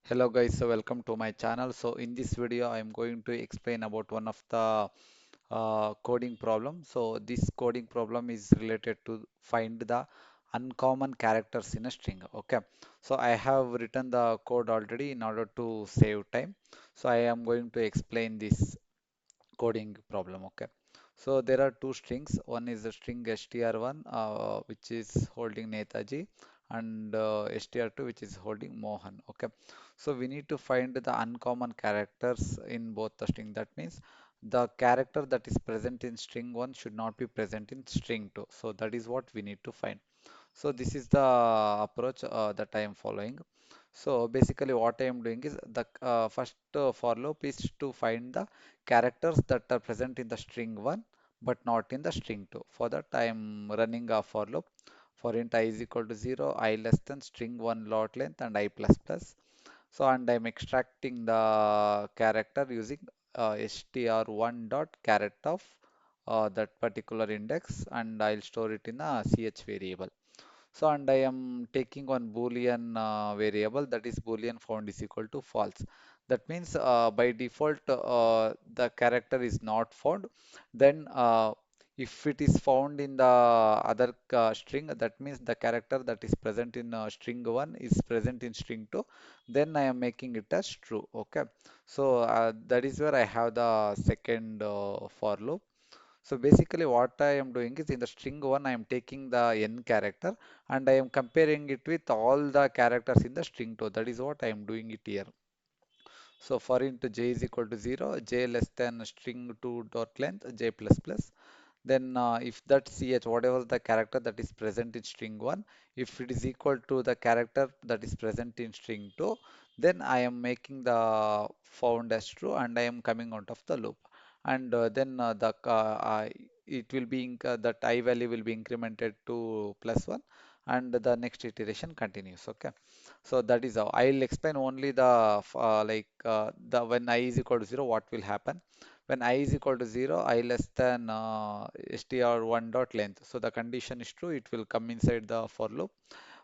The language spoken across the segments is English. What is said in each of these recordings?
Hello guys, so welcome to my channel. So in this video, I am going to explain about one of the coding problem. So this coding problem is related to find the uncommon characters in a string. Okay, so I have written the code already in order to save time. So I am going to explain this coding problem. Okay, so there are two strings. One is the string str1, which is holding Netaji, and str2, which is holding Mohan. Okay, so we need to find the uncommon characters in both the string. That means the character that is present in string 1 should not be present in string 2. So that is what we need to find. So this is the approach that I am following. So basically what I am doing is the first for loop is to find the characters that are present in the string 1 but not in the string 2. For that I am running a for loop for int I is equal to 0, I less than string 1 lot length and I plus plus. So and I'm extracting the character using str1 dot caret of that particular index, and I'll store it in a ch variable. So, and I am taking one Boolean variable, that is Boolean found is equal to false. That means by default the character is not found. Then if it is found in the other string, that means the character that is present in string 1 is present in string 2. Then I am making it as true. Okay. So that is where I have the second for loop. So basically what I am doing is in the string 1 I am taking the n character and I am comparing it with all the characters in the string 2. That is what I am doing it here. So for int j is equal to 0, j less than string 2 dot length, j plus plus. Then if that ch, whatever the character that is present in string 1, if it is equal to the character that is present in string 2, then I am making the found as true and I am coming out of the loop. And then it will be that I value will be incremented to plus 1 and the next iteration continues. Okay. So that is how I'll explain only the the when I is equal to 0, what will happen. When I is equal to 0, I less than str1 dot length. So the condition is true, it will come inside the for loop.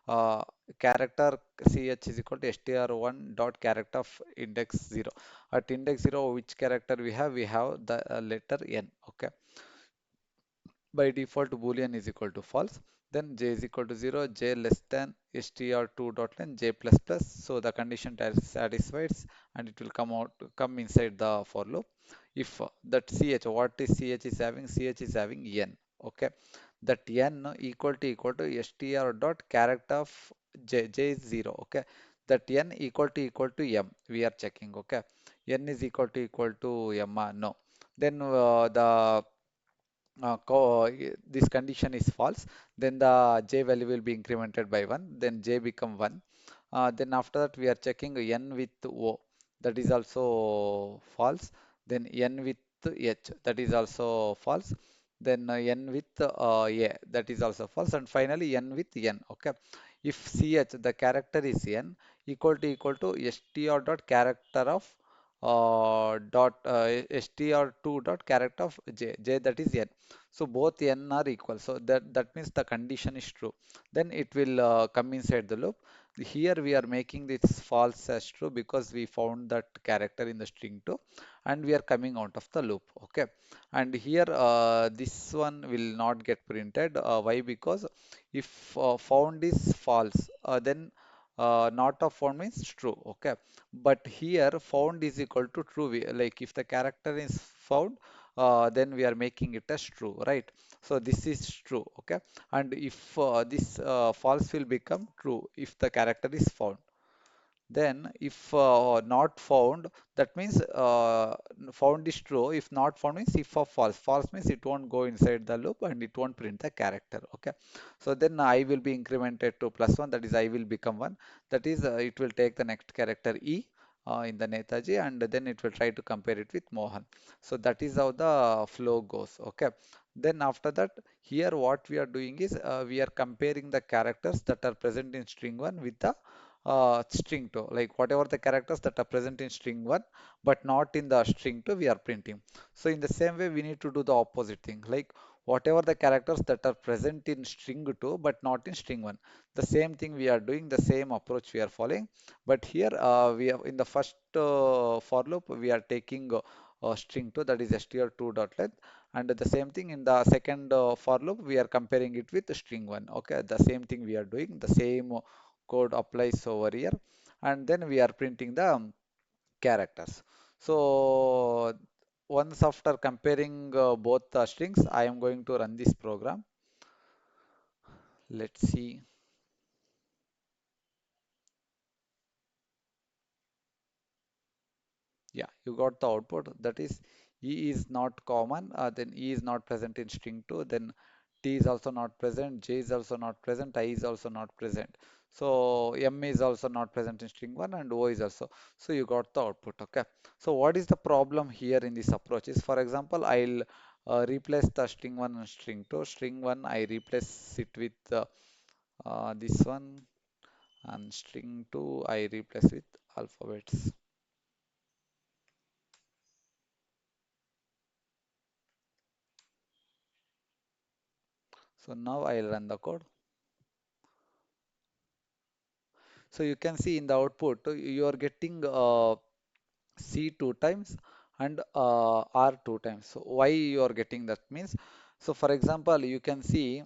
Uh, Character ch is equal to str1 dot character of index 0. At index 0, which character we have? We have the letter n. Okay. By default, Boolean is equal to false. Then j is equal to 0, j less than str2 dot len, j plus plus. So the condition satisfies and it will come inside the for loop. If that ch, what is ch is having? Ch is having n. Okay, that n equal to str dot character of j is 0. Okay, that n equal to m. We are checking. Okay, n is equal to m. No. Then this condition is false, then the j value will be incremented by 1, then j become 1. Then after that we are checking n with o, that is also false. Then n with h, that is also false. Then n with a, that is also false. And finally n with n. Okay, if ch, the character is n, equal to str dot character of str2 dot character of j, that is n. So both n are equal. So that means the condition is true. Then it will come inside the loop. Here we are making this false as true because we found that character in the string 2 and we are coming out of the loop. Okay. And here this one will not get printed. Why? Because if found is false, then not of found means true. Okay. But here found is equal to true. Like if the character is found, then we are making it as true, right? So this is true. Okay, and if this false will become true if the character is found. Then if not found, that means found is true. If not found means if of false. False means it won't go inside the loop and it won't print the character. Okay. So then I will be incremented to plus 1. That is I will become 1. That is it will take the next character E in the Netaji and then it will try to compare it with Mohan. So that is how the flow goes. Okay. Then after that, here what we are doing is we are comparing the characters that are present in string 1 with the string 2, like whatever the characters that are present in string 1 but not in the string 2 we are printing. So in the same way we need to do the opposite thing, like whatever the characters that are present in string 2 but not in string 1. The same thing we are doing, the same approach we are following. But here we have in the first for loop we are taking string 2, that is str2 dot length, and the same thing in the second for loop we are comparing it with string 1. Okay, the same thing we are doing, the same code applies over here, and then we are printing the characters. So once after comparing both the strings, I am going to run this program. Let's see. Yeah, you got the output. That is, E is not common, then E is not present in string 2, then T is also not present, J is also not present, I is also not present. So M is also not present in string 1 and O is also. So you got the output, okay. So what is the problem here in this approach is, for example, I'll replace the string 1 and string 2. String 1, I replace it with this one, and string 2, I replace with alphabets. So now I'll run the code. So you can see in the output, you are getting C two times and R two times. So why you are getting that means, so for example, you can see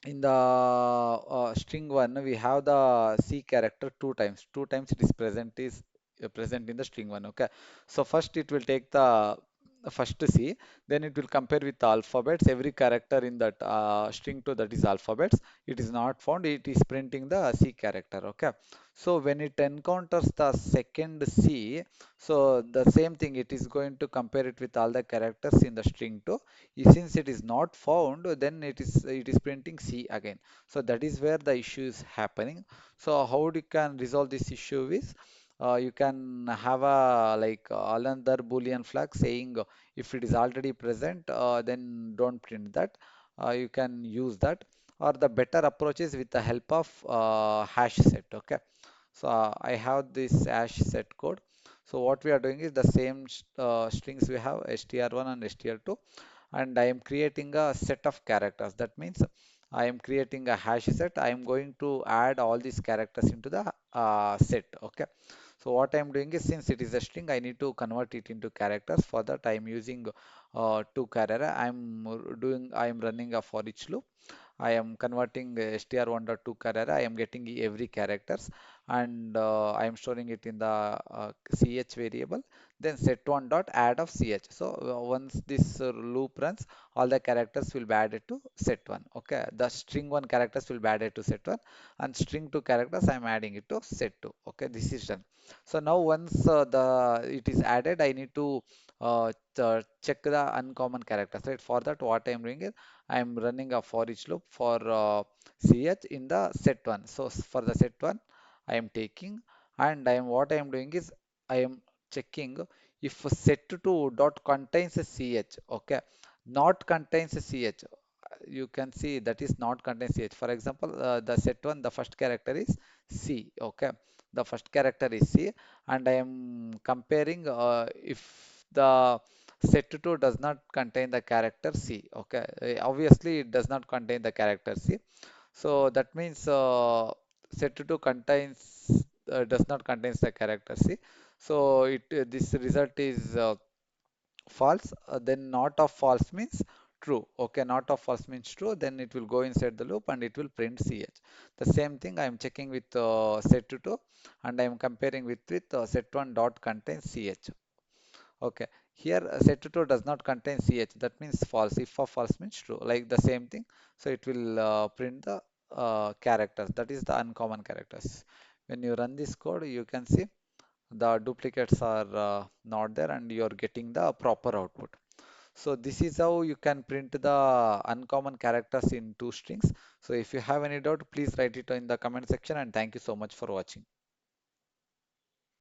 in the string one we have the C character two times it is present in the string one. Okay, so first it will take the first C, then it will compare with the alphabets, every character in that string 2, that is alphabets, it is not found, it is printing the C character. Okay, so when it encounters the second C, so the same thing, it is going to compare it with all the characters in the string 2. Since it is not found, then it is printing C again. So that is where the issue is happening. So how you can resolve this issue is, you can have a like another Boolean flag saying if it is already present, then don't print that. You can use that, or the better approach is with the help of hash set. Okay, so I have this hash set code. So what we are doing is the same strings we have str1 and str2, and I am creating a set of characters. That means I am creating a hash set. I am going to add all these characters into the set. Okay. So what I am doing is, since it is a string, I need to convert it into characters. For that, I am using two character. I am running a for each loop. I am converting str1.to character. I am getting every characters, and I am storing it in the ch variable. Then set1 dot add of ch. So once this loop runs, all the characters will be added to set1. Okay, the string 1 characters will be added to set1, and string 2 characters I am adding it to set2. Okay, this is done. So now once the it is added, I need to check the uncommon characters. Right. For that, what I am doing is I am running a for each loop for ch in the set1. So for the set1, I am taking, and I am what I am doing is I am checking if set2 dot contains a ch. Okay, not contains a ch. You can see that is not contains ch. For example, the set1, the first character is c. Okay, the first character is c, and I am comparing if the set2 does not contain the character c. Okay, obviously it does not contain the character c. So that means set2 contains does not contains the character c. So this result is false. Then not of false means true. Okay, not of false means true. Then it will go inside the loop and it will print ch. The same thing I am checking with set2, and I am comparing with set1 dot contains ch. Okay, here set2 does not contain ch. That means false. If of false means true. Like the same thing. So it will print the characters. That is the uncommon characters. When you run this code, you can see the duplicates are not there, and you are getting the proper output. So this is how you can print the uncommon characters in two strings. So if you have any doubt, please write it in the comment section, and thank you so much for watching.